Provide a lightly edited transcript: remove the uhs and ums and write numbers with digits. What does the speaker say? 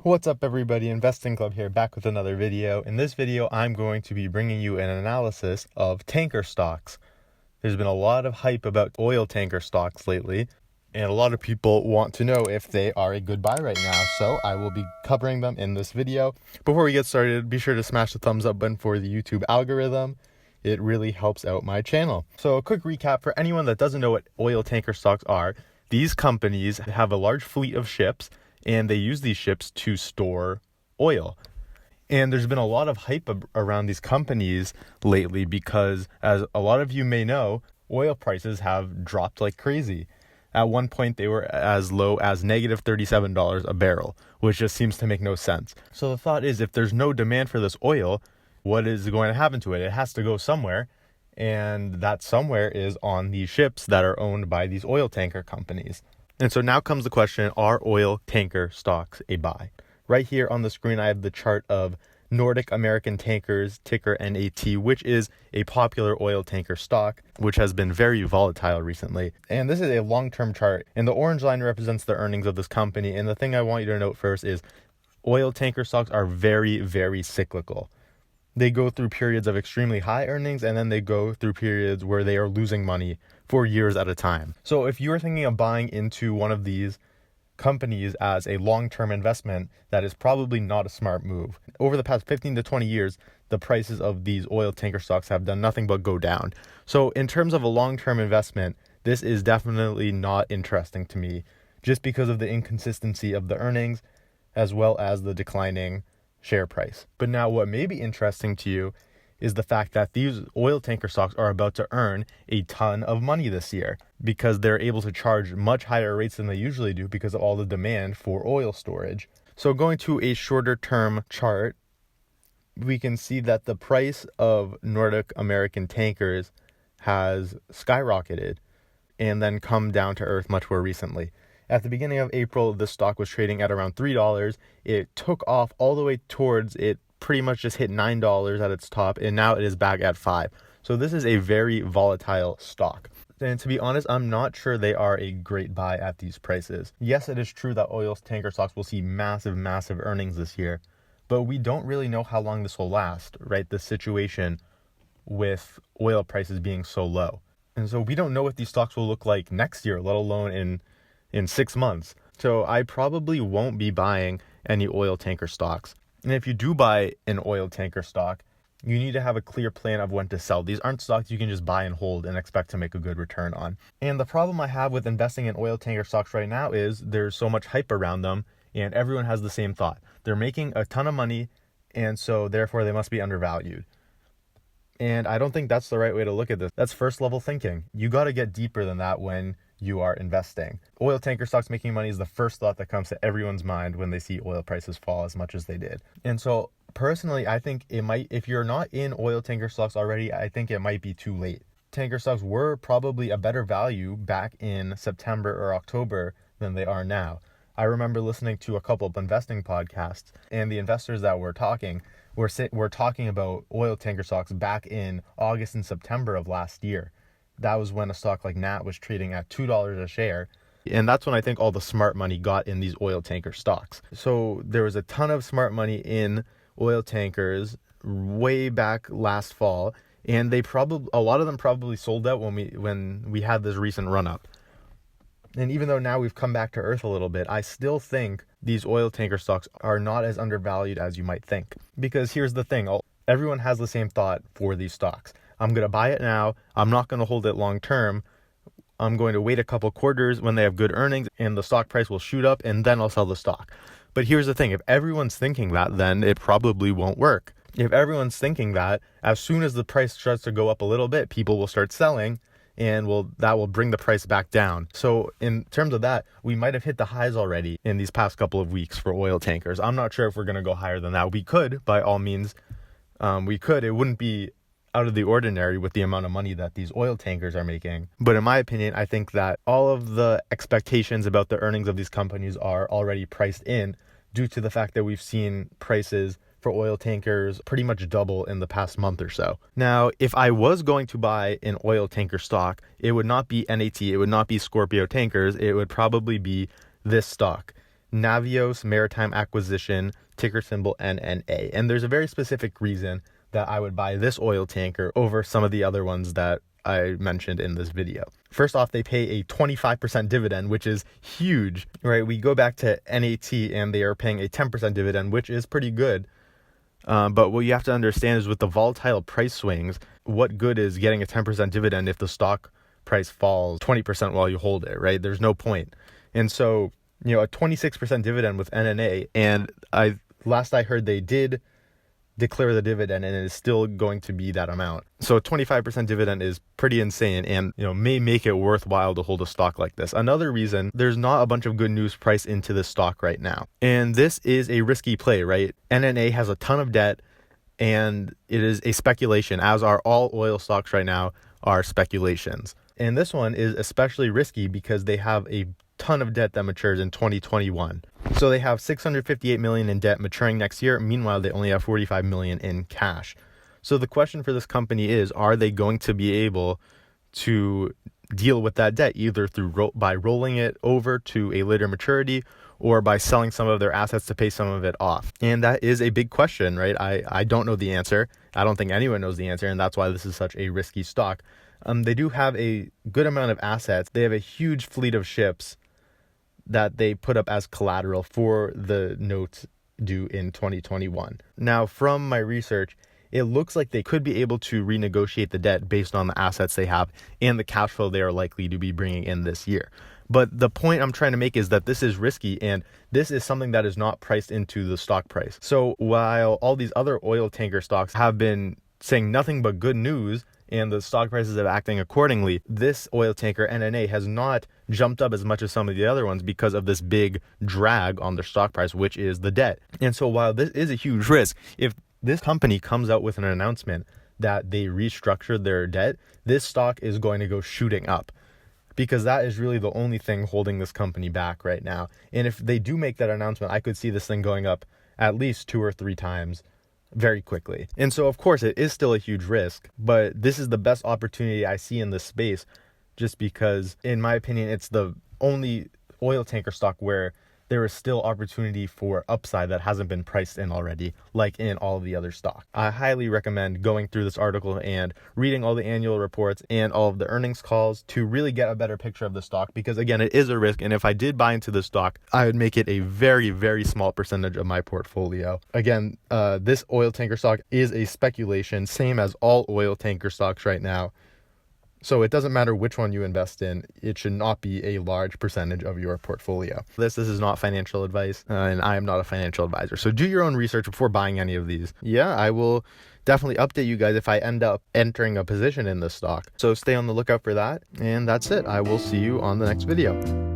What's up everybody, Investing Club here, back with another video. In this video, I'm going to be bringing you an analysis of tanker stocks. There's been a lot of hype about oil tanker stocks lately, and a lot of people want to know if they are a good buy right now, so I will be covering them in this video. Before we get started, be sure to smash the thumbs up button for the YouTube algorithm. It really helps out my channel. So a quick recap for anyone that doesn't know what oil tanker stocks are. These companies have a large fleet of ships, and they use these ships to store oil. And there's been a lot of hype around these companies lately because, as a lot of you may know, oil prices have dropped like crazy. At one point, they were as low as negative $37 a barrel, which just seems to make no sense. So the thought is, if there's no demand for this oil, what is going to happen to it? It has to go somewhere, and that somewhere is on these ships that are owned by these oil tanker companies. And so now comes the question, are oil tanker stocks a buy? Right here on the screen, I have the chart of Nordic American Tankers, ticker NAT, which is a popular oil tanker stock, which has been very volatile recently. And this is a long-term chart, and the orange line represents the earnings of this company. And the thing I want you to note first is oil tanker stocks are very, very cyclical. They go through periods of extremely high earnings, and then they go through periods where they are losing money for years at a time. So if you're thinking of buying into one of these companies as a long-term investment, that is probably not a smart move. Over the past 15 to 20 years, the prices of these oil tanker stocks have done nothing but go down. So in terms of a long-term investment, this is definitely not interesting to me, just because of the inconsistency of the earnings, as well as the declining share price. But now what may be interesting to you is the fact that these oil tanker stocks are about to earn a ton of money this year because they're able to charge much higher rates than they usually do because of all the demand for oil storage. So going to a shorter term chart, we can see that the price of Nordic American tankers has skyrocketed and then come down to earth much more recently. At the beginning of April, the stock was trading at around $3. It took off all the way towards it, pretty much just hit $9 at its top, and now it is back at $5. So this is a very volatile stock. And to be honest, I'm not sure they are a great buy at these prices. Yes, it is true that oil tanker stocks will see massive, massive earnings this year, but we don't really know how long this will last, right? The situation with oil prices being so low. And so we don't know what these stocks will look like next year, let alone in 6 months. So I probably won't be buying any oil tanker stocks. And if you do buy an oil tanker stock, you need to have a clear plan of when to sell. These aren't stocks you can just buy and hold and expect to make a good return on. And the problem I have with investing in oil tanker stocks right now is there's so much hype around them, and everyone has the same thought. They're making a ton of money, and so therefore they must be undervalued. And I don't think that's the right way to look at this. That's first level thinking. You got to get deeper than that when you are investing. Oil tanker stocks making money is the first thought that comes to everyone's mind when they see oil prices fall as much as they did. And so personally, I think it might, if you're not in oil tanker stocks already, I think it might be too late. Tanker stocks were probably a better value back in September or October than they are now. I remember listening to a couple of investing podcasts, and the investors that were talking were talking about oil tanker stocks back in August and September of last year. That was when a stock like NAT was trading at $2 a share. And that's when I think all the smart money got in these oil tanker stocks. So there was a ton of smart money in oil tankers way back last fall. And a lot of them probably sold out when we had this recent run up. And even though now we've come back to earth a little bit, I still think these oil tanker stocks are not as undervalued as you might think. Because here's the thing, everyone has the same thought for these stocks. I'm going to buy it now. I'm not going to hold it long term. I'm going to wait a couple quarters when they have good earnings and the stock price will shoot up, and then I'll sell the stock. But here's the thing. If everyone's thinking that, then it probably won't work. If everyone's thinking that, as soon as the price starts to go up a little bit, people will start selling, and that will bring the price back down. So in terms of that, we might have hit the highs already in these past couple of weeks for oil tankers. I'm not sure if we're going to go higher than that. We could, by all means. We could. It wouldn't be out of the ordinary with the amount of money that these oil tankers are making. But in my opinion, I think that all of the expectations about the earnings of these companies are already priced in due to the fact that we've seen prices for oil tankers pretty much double in the past month or so. Now, if I was going to buy an oil tanker stock, it would not be NAT, it would not be Scorpio Tankers, it would probably be this stock. Navios Maritime Acquisition, ticker symbol NNA. And there's a very specific reason that I would buy this oil tanker over some of the other ones that I mentioned in this video. First off, they pay a 25% dividend, which is huge, right? We go back to NAT and they are paying a 10% dividend, which is pretty good. But what you have to understand is with the volatile price swings, what good is getting a 10% dividend if the stock price falls 20% while you hold it, right? There's no point. And so, a 26% dividend with NNA, and last I heard they did declare the dividend and it is still going to be that amount. So a 25% dividend is pretty insane and, may make it worthwhile to hold a stock like this. Another reason, there's not a bunch of good news priced into this stock right now. And this is a risky play, right? NNA has a ton of debt and it is a speculation, as are all oil stocks right now are speculations. And this one is especially risky because they have a ton of debt that matures in 2021. So they have $658 million in debt maturing next year. Meanwhile, they only have $45 million in cash. So the question for this company is, are they going to be able to deal with that debt either by rolling it over to a later maturity or by selling some of their assets to pay some of it off? And that is a big question, right? I don't know the answer. I don't think anyone knows the answer, and that's why this is such a risky stock. They do have a good amount of assets. They have a huge fleet of ships that they put up as collateral for the notes due in 2021. Now, from my research, it looks like they could be able to renegotiate the debt based on the assets they have and the cash flow they are likely to be bringing in this year. But the point I'm trying to make is that this is risky and this is something that is not priced into the stock price. So while all these other oil tanker stocks have been saying nothing but good news and the stock prices are acting accordingly, this oil tanker NNA has not jumped up as much as some of the other ones because of this big drag on their stock price, which is the debt. And so while this is a huge risk, if this company comes out with an announcement that they restructured their debt, this stock is going to go shooting up, because that is really the only thing holding this company back right now. And if they do make that announcement, I could see this thing going up at least 2 or 3 times very quickly. And so, of course, it is still a huge risk, but this is the best opportunity I see in this space, just because, in my opinion, it's the only oil tanker stock where there is still opportunity for upside that hasn't been priced in already, like in all of the other stocks. I highly recommend going through this article and reading all the annual reports and all of the earnings calls to really get a better picture of the stock, because again, it is a risk. And if I did buy into the stock, I would make it a very, very small percentage of my portfolio. Again, this oil tanker stock is a speculation, same as all oil tanker stocks right now. So it doesn't matter which one you invest in, it should not be a large percentage of your portfolio. This is not financial advice, and I am not a financial advisor. So do your own research before buying any of these. Yeah, I will definitely update you guys if I end up entering a position in this stock. So stay on the lookout for that. And that's it. I will see you on the next video.